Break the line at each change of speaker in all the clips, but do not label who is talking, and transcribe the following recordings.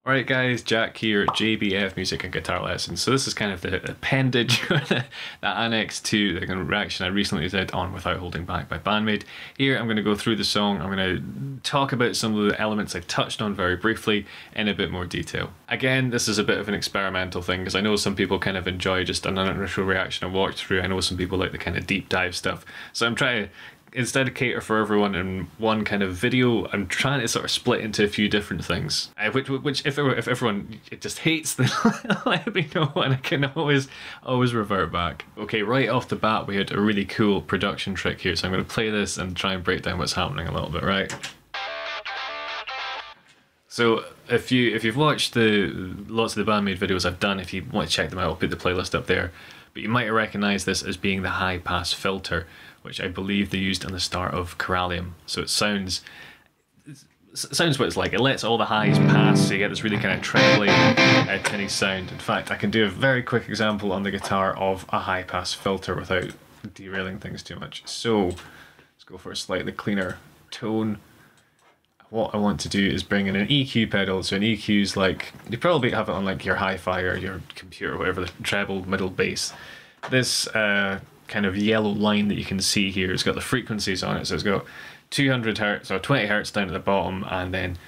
Alright guys, Jack here, JBF Music and Guitar Lessons. So this is kind of the appendage, the annex to the kind of reaction I recently did on Without Holding Back by Bandmaid. Here I'm going to go through the song, I'm going to talk about some of the elements I touched on very briefly in a bit more detail. Again, this is a bit of an experimental thing because I know some people kind of enjoy just an initial reaction and walk through. I know some people like the kind of deep dive stuff. So I'm trying to, instead of cater for everyone in one kind of video, I'm trying to sort of split into a few different things. Which if everyone just hates, then let me know and I can always revert back. Okay, right off the bat we had a really cool production trick here, so I'm going to play this and try and break down what's happening a little bit, right? So if you've watched lots of the Bandmaid videos I've done, if you want to check them out, I'll put the playlist up there. But you might recognize this as being the high pass filter, which I believe they used on the start of Cradle. So it sounds what it's like. It lets all the highs pass, so you get this really kind of trebly, tinny sound. In fact, I can do a very quick example on the guitar of a high pass filter without derailing things too much. So let's go for a slightly cleaner tone. What I want to do is bring in an EQ pedal. So an EQ is like, you probably have it on like your hi-fi or your computer, whatever, the treble, middle, bass. This kind of yellow line that you can see here has got the frequencies on it. So it's got 200 hertz or 20 hertz down at the bottom and then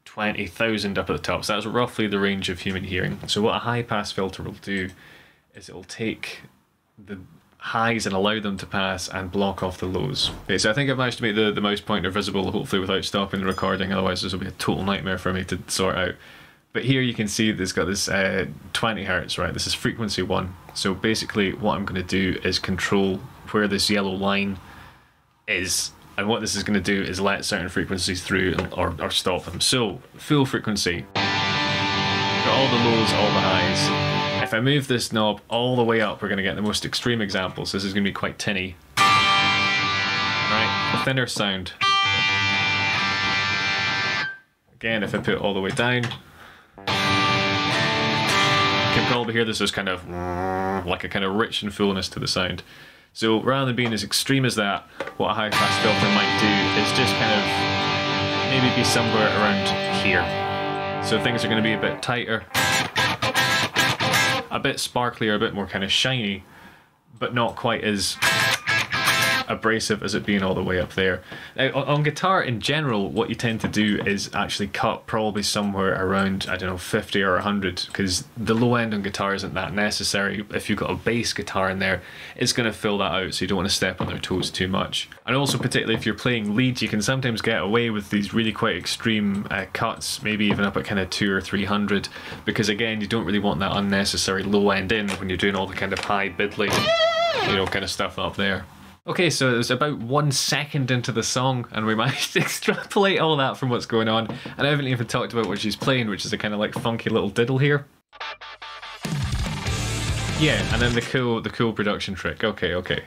20,000 up at the top. So that's roughly the range of human hearing. So what a high pass filter will do is it will take the highs and allow them to pass and block off the lows. Okay, so I think I've managed to make the mouse pointer visible, hopefully without stopping the recording, otherwise this will be a total nightmare for me to sort out. But here you can see that it's got this 20 hertz, right? This is frequency 1. So basically what I'm going to do is control where this yellow line is, and what this is going to do is let certain frequencies through or stop them. So full frequency, got all the lows, all the highs. If I move this knob all the way up, we're going to get the most extreme examples. This is going to be quite tinny. Right, thinner sound. Again, if I put it all the way down, you can probably hear this as kind of like a kind of rich and fullness to the sound. So rather than being as extreme as that, what a high pass filter might do is just kind of maybe be somewhere around here. So things are going to be a bit tighter, a bit sparklier, a bit more kind of shiny, but not quite as abrasive as it being all the way up there. Now, on guitar in general, what you tend to do is actually cut probably somewhere around, I don't know, 50 or 100, because the low end on guitar isn't that necessary. If you've got a bass guitar in there, it's going to fill that out, so you don't want to step on their toes too much. And also, particularly if you're playing lead, you can sometimes get away with these really quite extreme cuts, maybe even up at kind of 200 or 300, because again, you don't really want that unnecessary low end in when you're doing all the kind of high biddly, you know, kind of stuff up there. Okay, so it was about 1 second into the song and we managed to extrapolate all that from what's going on, and I haven't even talked about what she's playing, which is a kind of like funky little diddle here. Yeah, and then the cool production trick. Okay.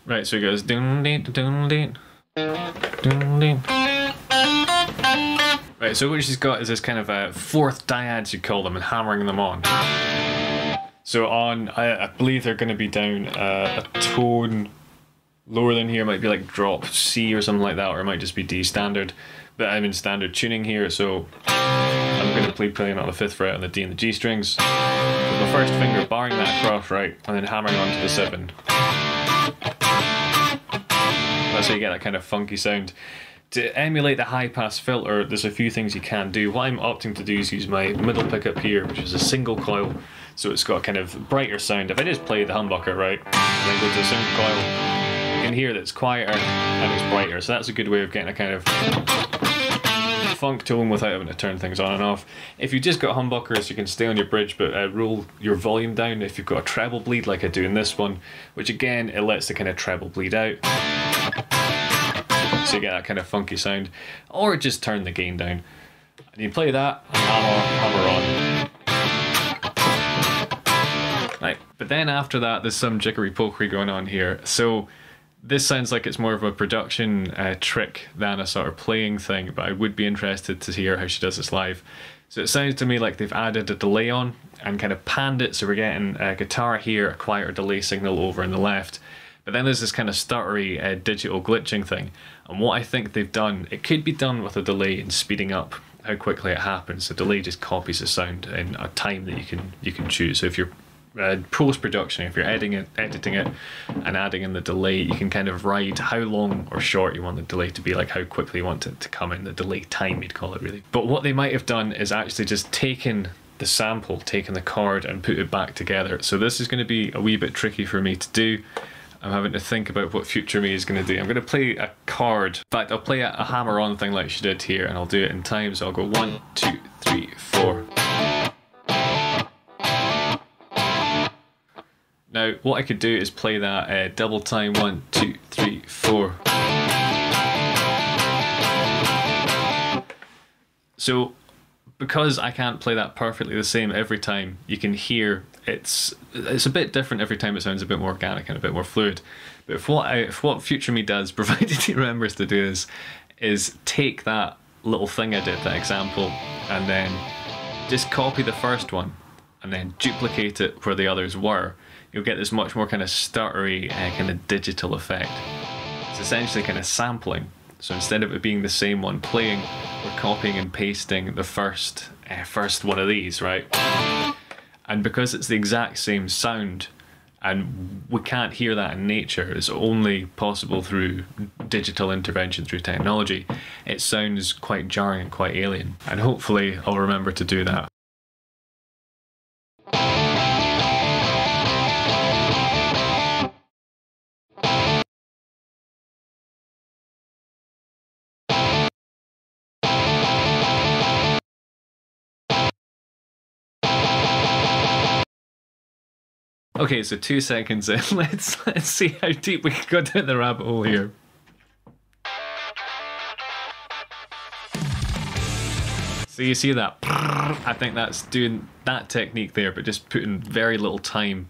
Right, so it goes dun dun dun dun dun dun. Right, so what she's got is this kind of fourth dyads, you call them, and hammering them on. So on, I believe they're going to be down a tone lower than here. It might be like drop C or something like that, or it might just be D standard. But I'm in standard tuning here, so I'm going to be playing on the 5th fret on the D and the G strings, with the first finger barring that across, right, and then hammering onto the 7. That's how you get that kind of funky sound. To emulate the high pass filter, there's a few things you can do. What I'm opting to do is use my middle pickup here, which is a single coil, so it's got a kind of brighter sound. If I just play the humbucker, right, and then go to the single coil, you can hear that it's quieter and it's brighter, so that's a good way of getting a kind of funk tone without having to turn things on and off. If you just got humbuckers, you can stay on your bridge, but roll your volume down if you've got a treble bleed like I do in this one, which again, it lets the kind of treble bleed out, so you get that kind of funky sound. Or just turn the gain down and you play that and hammer on. Right, but then after that there's some jiggery pokery going on here. So this sounds like it's more of a production trick than a sort of playing thing, but I would be interested to hear how she does this live. So it sounds to me like they've added a delay on and kind of panned it, so we're getting a guitar here, a quieter delay signal over on the left. But then there's this kind of stuttery digital glitching thing, and what I think they've done, it could be done with a delay and speeding up how quickly it happens. The delay just copies the sound in a time that you can choose. So if you're post-production, if you're editing it and adding in the delay, you can kind of ride how long or short you want the delay to be, like how quickly you want it to come in, the delay time you'd call it really. But what they might have done is actually just taken the sample, taken the chord and put it back together. So this is going to be a wee bit tricky for me to do. I'm having to think about what future me is going to do. I'm going to play a chord. In fact, I'll play a hammer-on thing like she did here, and I'll do it in time. So I'll go 1, 2, 3, 4. Now, what I could do is play that double time, 1, 2, 3, 4. So, because I can't play that perfectly the same every time, you can hear it's a bit different every time. It sounds a bit more organic and a bit more fluid. But if what future me does, provided he remembers to do this, is take that little thing I did, that example, and then just copy the first one and then duplicate it where the others were, you'll get this much more kind of stuttery kind of digital effect. It's essentially kind of sampling. So instead of it being the same one playing, we're copying and pasting the first one of these, right? And because it's the exact same sound, and we can't hear that in nature, it's only possible through digital intervention, through technology, it sounds quite jarring and quite alien. And hopefully I'll remember to do that. Okay, so 2 seconds in. Let's see how deep we can go down the rabbit hole here. So you see that? I think that's doing that technique there, but just putting very little time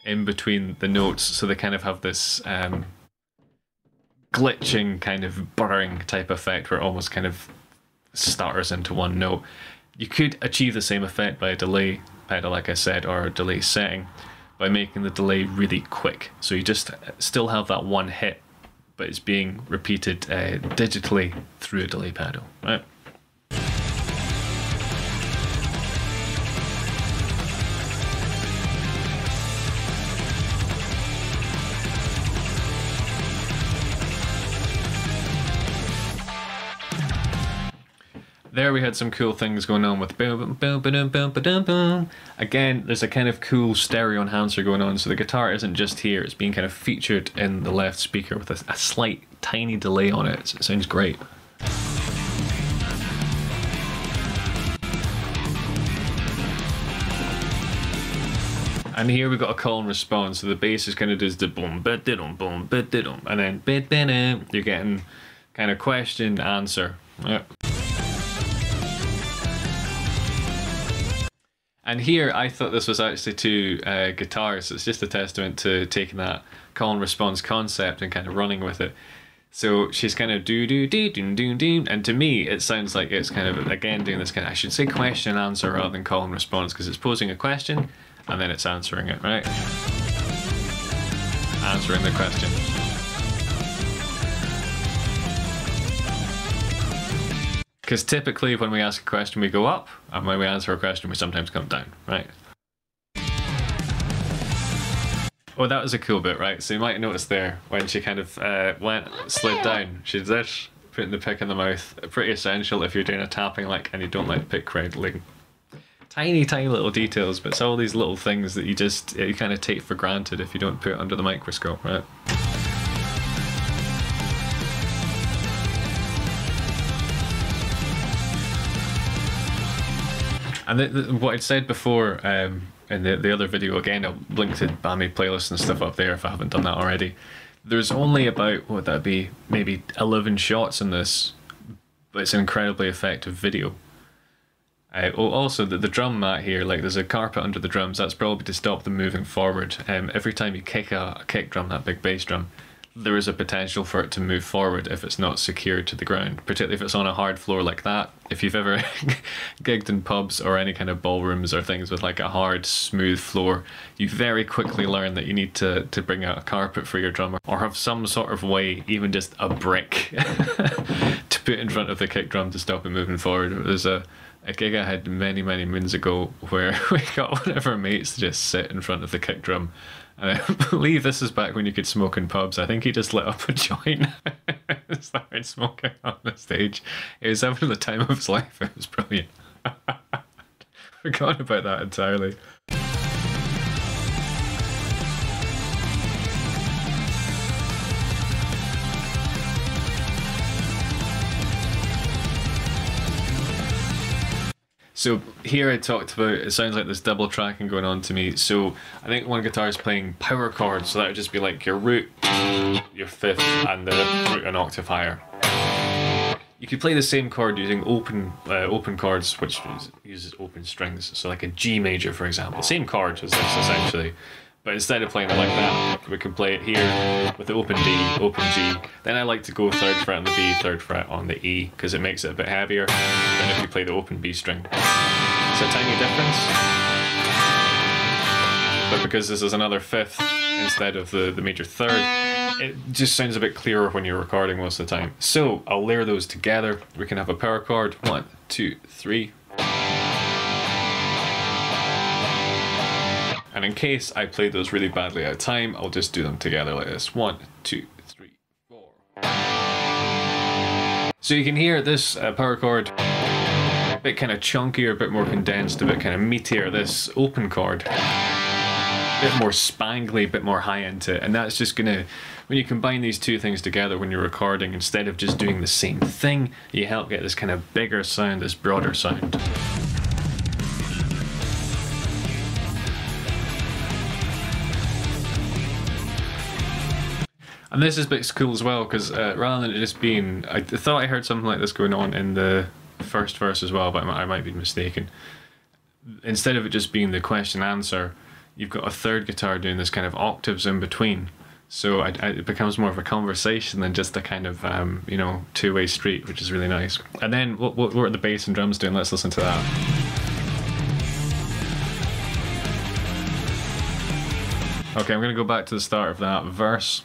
in between the notes, so they kind of have this glitching kind of burring type effect where it almost kind of stutters into one note. You could achieve the same effect by a delay pedal, like I said, or a delay setting, by making the delay really quick. So you just still have that one hit, but it's being repeated digitally through a delay pedal, right? There we had some cool things going on with boom, boom, boom, boom, boom, boom. Again, there's a kind of cool stereo enhancer going on, so the guitar isn't just here, it's being kind of featured in the left speaker with a slight, tiny delay on it. So it sounds great. And here we've got a call and response, so the bass is kind of does the boom, bit diddle, boom, bit diddle, and then bit bit. You're getting kind of question, answer. Yeah. And here, I thought this was actually two guitars, so it's just a testament to taking that call and response concept and kind of running with it. So she's kind of do, and to me, it sounds like it's kind of, again, doing this kind of, I should say question and answer rather than call and response, because it's posing a question, and then it's answering it, right? Answering the question. Because typically when we ask a question we go up, and when we answer a question we sometimes come down, right? Oh, that was a cool bit, right? So you might notice there, when she kind of slid down, she did this, putting the pick in the mouth. Pretty essential if you're doing a tapping lick and you don't like pick cradling. Tiny, tiny little details, but it's all these little things that you kind of take for granted if you don't put it under the microscope, right? And what I'd said before in the other video, again, I'll link to Bandmaid playlists and stuff up there if I haven't done that already. There's only about, what would that be, maybe 11 shots in this, but it's an incredibly effective video. Also, the drum mat here, like there's a carpet under the drums, that's probably to stop them moving forward. Every time you kick a kick drum, that big bass drum, there is a potential for it to move forward if it's not secured to the ground, particularly if it's on a hard floor like that. If you've ever gigged in pubs or any kind of ballrooms or things with like a hard, smooth floor, you very quickly learn that you need to bring out a carpet for your drummer, or have some sort of way, even just a brick, to put in front of the kick drum to stop it moving forward. It was a gig I had many moons ago where we got one of our mates to just sit in front of the kick drum. And I believe this is back when you could smoke in pubs. I think he just lit up a joint and started smoking on the stage. He was having the time of his life. It was brilliant. Forgot about that entirely. So here I talked about, it sounds like there's double tracking going on to me. So I think one guitar is playing power chords, so that would just be like your root, your fifth, and the root an octave higher. You could play the same chord using open chords, which uses open strings. So like a G major, for example. Same chord as this essentially. But instead of playing it like that, we can play it here with the open D, open G. Then I like to go 3rd fret on the B, 3rd fret on the E, because it makes it a bit heavier than if you play the open B string. It's a tiny difference. But because this is another 5th instead of the major 3rd, it just sounds a bit clearer when you're recording most of the time. So I'll layer those together. We can have a power chord. 1, 2, 3. And in case I played those really badly out of time, I'll just do them together like this. 1, 2, 3, 4. So you can hear this power chord a bit kind of chunkier, a bit more condensed, a bit kind of meatier. This open chord, a bit more spangly, a bit more high into it. And that's just gonna, when you combine these two things together when you're recording, instead of just doing the same thing, you help get this kind of bigger sound, this broader sound. And this is a bit cool as well, because rather than it just being, I thought I heard something like this going on in the first verse as well, but I might be mistaken. Instead of it just being the question answer, you've got a 3rd guitar doing this kind of octaves in between. So it becomes more of a conversation than just a kind of, you know, two-way street, which is really nice. And then what are the bass and drums doing? Let's listen to that. Okay, I'm going to go back to the start of that verse.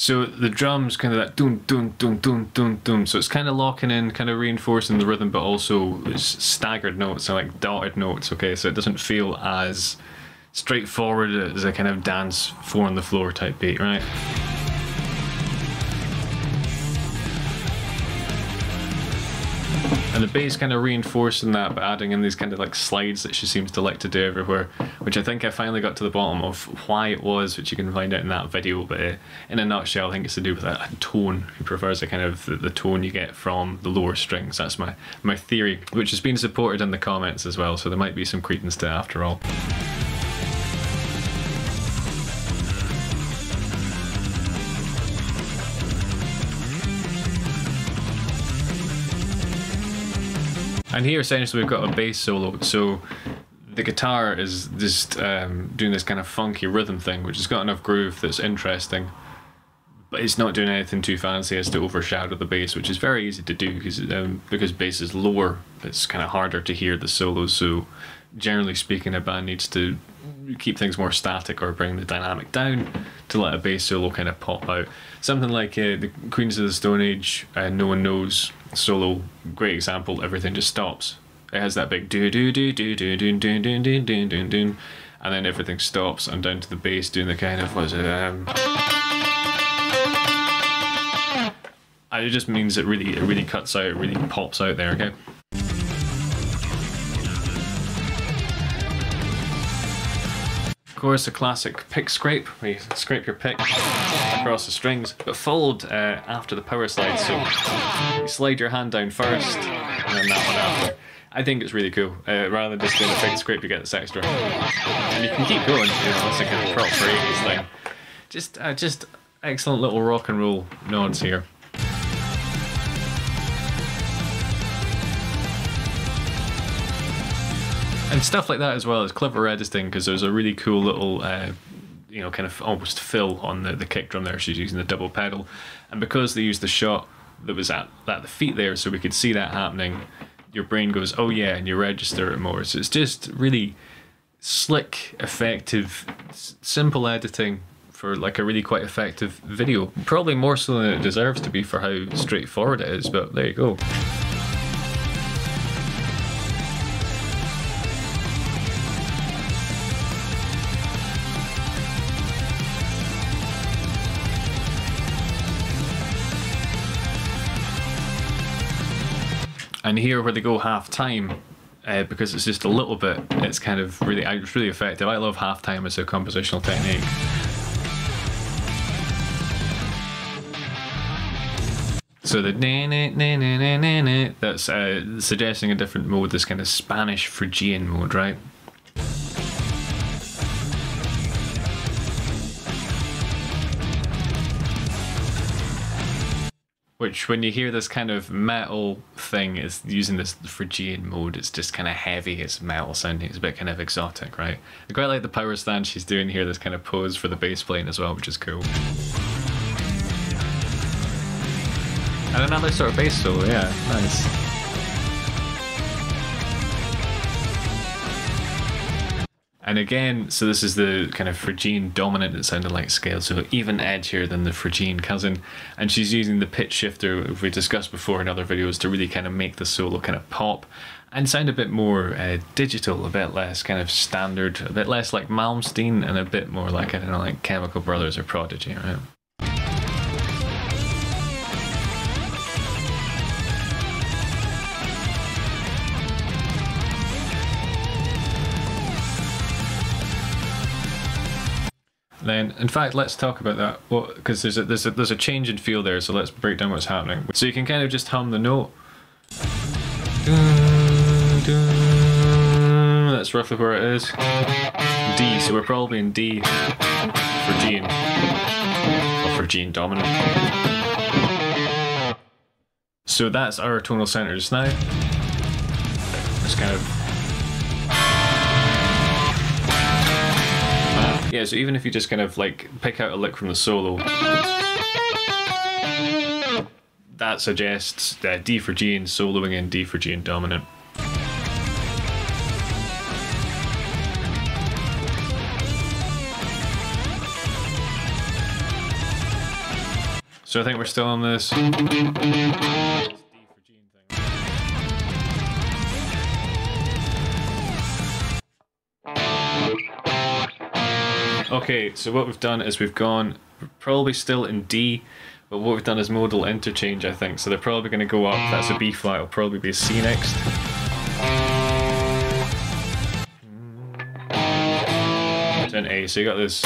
So the drums kind of that doom doom doom doom doom doom. So it's kind of locking in, kind of reinforcing the rhythm, but also it's staggered notes, so like dotted notes. Okay, so it doesn't feel as straightforward as a kind of dance 4 on the floor type beat, right? And the bass kind of reinforcing that, but adding in these kind of like slides that she seems to like to do everywhere, which I think I finally got to the bottom of why it was, which you can find out in that video. But in a nutshell, I think it's to do with a tone. He prefers a kind of the tone you get from the lower strings. That's my theory, which has been supported in the comments as well, so there might be some credence to it after all. And here essentially we've got a bass solo, so the guitar is just doing this kind of funky rhythm thing, which has got enough groove that's interesting, but it's not doing anything too fancy as to overshadow the bass, which is very easy to do because bass is lower. It's kind of harder to hear the solos, so generally speaking a band needs to keep things more static or bring the dynamic down to let a bass solo kind of pop out. Something like the Queens of the Stone Age, No One Knows solo, great example. Everything just stops. It has that big do do do do do do do do do do do do, and then everything stops and down to the bass doing the kind of, what is it? And it just means it really cuts out, it really pops out there. Okay. Of course, a classic pick scrape, where you scrape your pick across the strings, but followed after the power slide. So you slide your hand down first, and then that one after. I think it's really cool. Rather than just doing a pick scrape, you get this extra, and you can keep going. You know, it's a kind of prop for 80s thing. Just excellent little rock and roll nods here. And stuff like that as well. It's clever editing because there's a really cool little, you know, kind of almost fill on the kick drum there. She's using the double pedal. And because they used the shot that was at the feet there, so we could see that happening, your brain goes, oh yeah, and you register it more. So it's just really slick, effective, simple editing for like a really quite effective video. Probably more so than it deserves to be for how straightforward it is, but there you go. And here where they go half time, because it's just a little bit, it's kind of really, it's really effective. I love half time as a compositional technique. So the na-na-na-na-na-na, that's suggesting a different mode, this kind of Spanish Phrygian mode, right? Which, when you hear this kind of metal thing, is using this Phrygian mode, it's just kind of heavy, it's metal sounding, it's a bit kind of exotic, right? I quite like the power stand she's doing here, this kind of pose for the bass playing as well, which is cool. And another sort of bass solo, yeah, nice. And again, so this is the kind of Phrygian dominant that sounded like scale, so even edgier than the Phrygian cousin. And she's using the pitch shifter, we discussed before in other videos, to really kind of make the solo kind of pop and sound a bit more digital, a bit less kind of standard, a bit less like Malmsteen and a bit more like, I don't know, like Chemical Brothers or Prodigy, right? Then, in fact, let's talk about that. Well, because there's a change in feel there, so let's break down what's happening. So you can kind of just hum the note. That's roughly where it is. D, so we're probably in D for G, or for G dominant. So that's our tonal center just now. Just kind of. Yeah, so even if you just kind of like pick out a lick from the solo, that suggests D for G and soloing in D for G and dominant. So I think we're still on this. Okay, so what we've done is we're probably still in D, but what we've done is modal interchange, I think. So they're probably going to go up. That's a B flat. It'll probably be a C next. To an A. So you got this.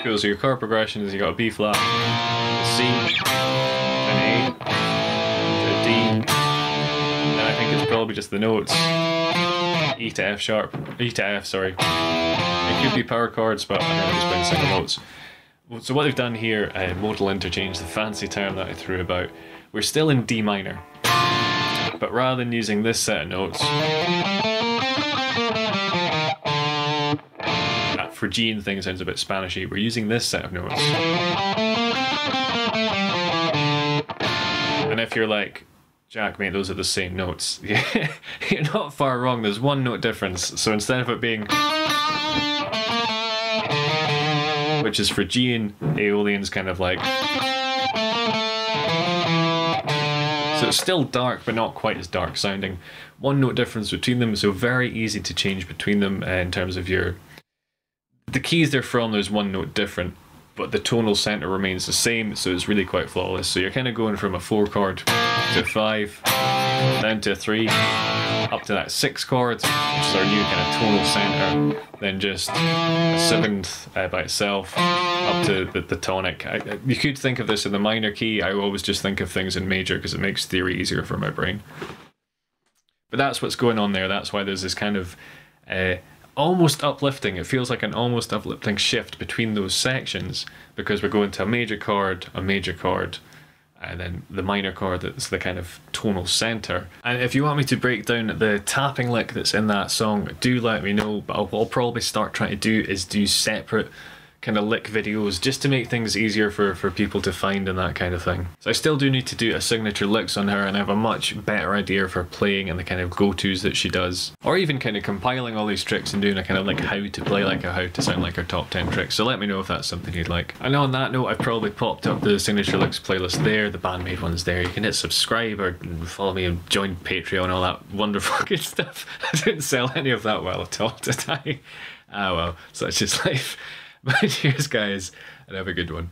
Cool. So your chord progression is you got a B flat, a C, an A, to a D. I think it's probably just the notes. E to F sharp. E to F, sorry. It could be power chords, but I'm just playing single notes. So what they've done here, modal interchange, the fancy term that I threw about, we're still in D minor. But rather than using this set of notes, that Phrygian thing sounds a bit Spanishy, we're using this set of notes. And if you're like, Jack, mate, those are the same notes. Yeah, you're not far wrong. There's one note difference. So instead of it being, which is Phrygian, Aeolian's kind of like. So it's still dark, but not quite as dark sounding. One note difference between them, so very easy to change between them in terms of the keys they're from. There's one note different, but the tonal center remains the same, so it's really quite flawless. So you're kind of going from a 4 chord to a 5, down to a 3, up to that 6 chord, which is our new kind of tonal center, then just a 7th by itself, up to the tonic. You could think of this in the minor key. I always just think of things in major because it makes theory easier for my brain. But that's what's going on there. That's why there's this kind of almost uplifting. It feels like an almost uplifting shift between those sections because we're going to a major chord, and then the minor chord that's the kind of tonal center. And if you want me to break down the tapping lick that's in that song, do let me know. But what I'll probably start trying to do is do separate kind of lick videos just to make things easier for people to find and that kind of thing. So I still do need to do a signature licks on her, and I have a much better idea for playing and the kind of go-tos that she does, or even kind of compiling all these tricks and doing a kind of like how to play like her, how to sound like her top 10 tricks. So let me know if that's something you'd like. And on that note, I've probably popped up the signature licks playlist there, the Bandmaid one's there. You can hit subscribe or follow me and join Patreon, all that wonderful good stuff. I didn't sell any of that well at all, did I? Ah well, such is life. But cheers guys, and have a good one.